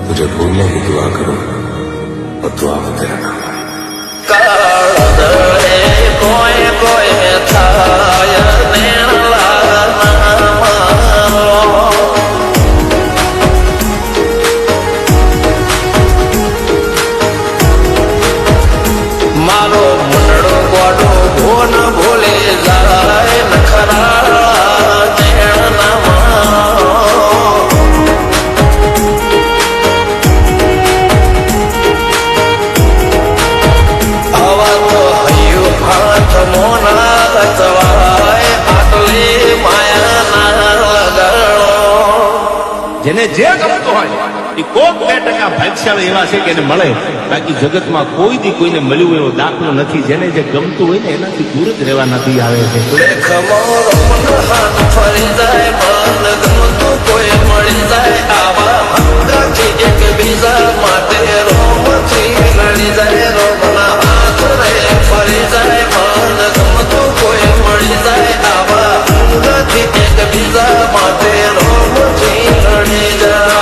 मुझे भूलने की दुआ करो और दुआ में तेरा नाम आए। कोई कोई थाया मारो मुंडो गोडो भोन भूले जाए नखरा જેને જે ગમતું હોય એ કોક 2% ભાગ્યશાળી એવા છે કે એને મળે, બાકી જગતમાં કોઈ દી કોઈને મળ્યું એવો દાખલો નથી. જેને જે ગમતું હોય ને એનાથી દૂર જ રહેવા નથી આવે છે. ફરી જાય મન ગમતું કોઈ મળી જાય આવા હંગાથી એક બીજા માટે રોમથી લડી જાય રોમના હાથ રે ફરી જાય મન ગમતું કોઈ મળી જાય આવા હંગાથી એક બીજા માટે રોમથી લડી જાય.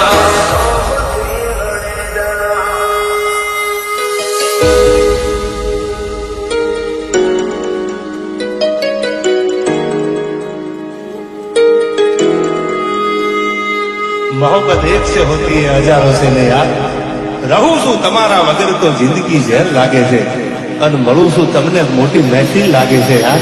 मोहब्बत एक से होती है हजारों से नहीं यार. રહું છું તમારા વગર તો જિંદગી ઝેર લાગે છે અને મળું છું તમને મોટી મહેફિલ લાગે છે યાર.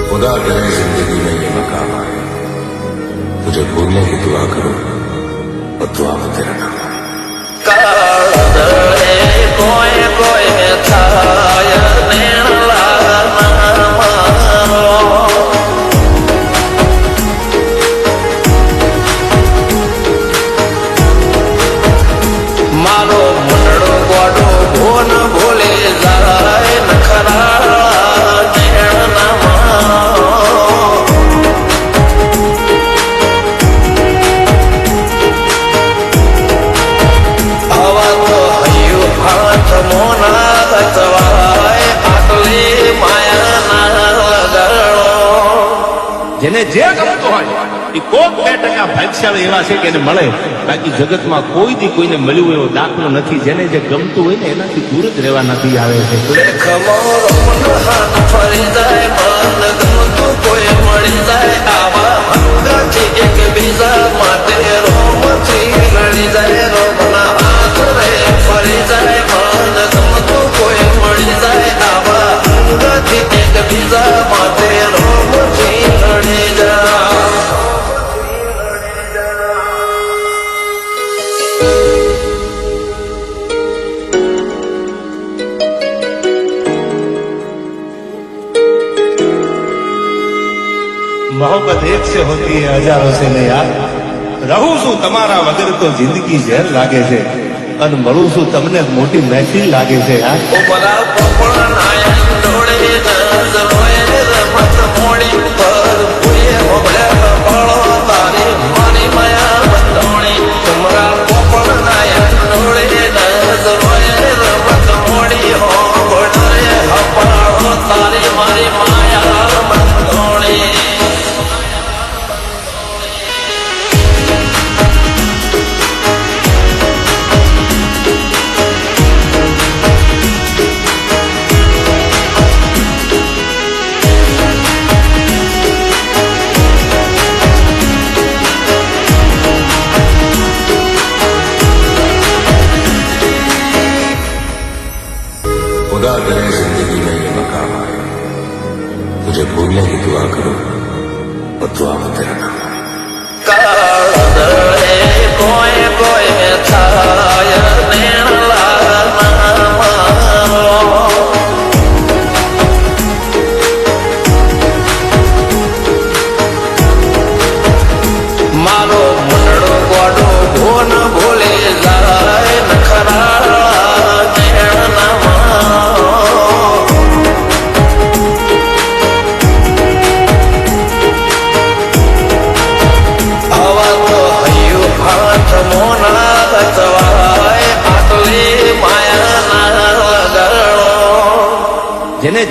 खुदा करे जिंदगी में ये मकाम आए, मुझे भूलने की दुआ करो और दुआ में तेरा नाम आए. कोई कोई थाया मारो मुंडो गोडो भोन भूले जाए नखरा જેને જે ગમતું હોય એ કોક 2% ભાગ્યશાળી એવા છે કે એને મળે, બાકી જગતમાં કોઈ દી કોઈને મળ્યું એવો દાખલો નથી. જેને જે ગમતું હોય ને એનાથી દૂર જ રહેવા નથી આવે છે. ફરી જાય મન ગમતું કોઈ મળી જાય આવા હંગાથી એક બીજા માટે રોમથી લડી જાય રોમના હાથ રે ફરી જાય મન ગમતું કોઈ મળી જાય આવા હંગાથી એક બીજા માટે રોમથી લડી જાય. मोहब्बत एक से होती है हजारों से नहीं यार. રહું છું તમારા વગર તો જિંદગી ઝેર લાગે છે અને મળું છું તમને મોટી મહેફિલ લાગે છે યાર. खुदा करे जिंदगी में ये मकाम आए, मुझे भूलने की दुआ करो और दुआ में तेरा नाम आए. कोई कोई था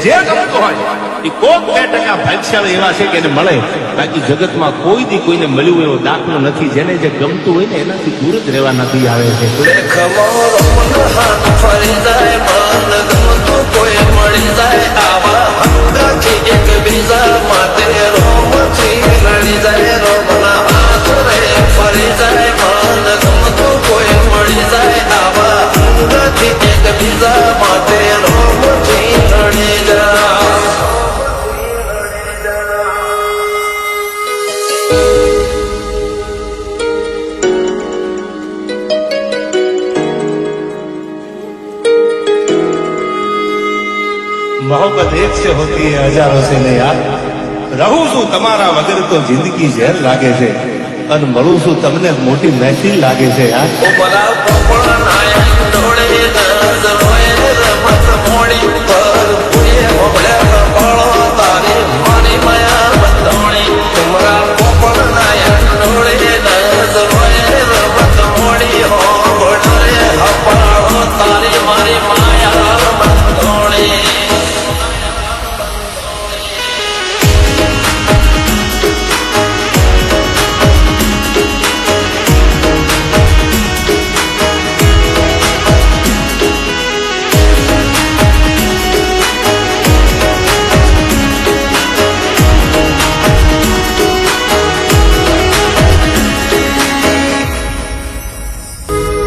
જે ગમતું હોય એ કોક 2% ભાગ્યશાળી એવા છે કે એને મળે, બાકી જગતમાં કોઈ દી કોઈને મળ્યું એવો દાખલો નથી. જેને જે ગમતું હોય ને એનાથી દૂર જ રહેવા નથી આવે છે. દેખમો રોમન હાથ ફરી જાય, મન ગમતું કોઈ મળી જાય, આવા હંગાથી એકબીજા માટે રોમથી લડી જાય. રોમના હાથ રે ફરી જાય, મન ગમતું કોઈ મળી જાય, આવા હંગાથી એકબીજા માટે રોમથી લડી જાય. मोहब्बत एक से होती है हजारों से नहीं यार. રહું છું તમારા વગર તો જિંદગી ઝેર લાગે છે, અને મળું છું તમને મોટી મહેફિલ લાગે છે યાર. ઉમરા પોપળ નાયક ડોળે નજ રોય રમત મોડી પર પુએ હોબળે કપાળો તારી મારી માયા બંધોણી. ઉમરા પોપળ નાયક ડોળે નજ રોય રમત મોડી હોબળે કપાળો તારી મારી માયા બંધોણી.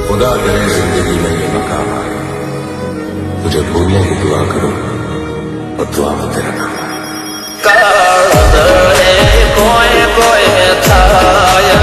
खुदा करे जिंदगी में ये मकाम आए, तुझे भूलने की दुआ करो और दुआ में तेरा नाम आए. કાળ દળે કોઈ કોઈ થાય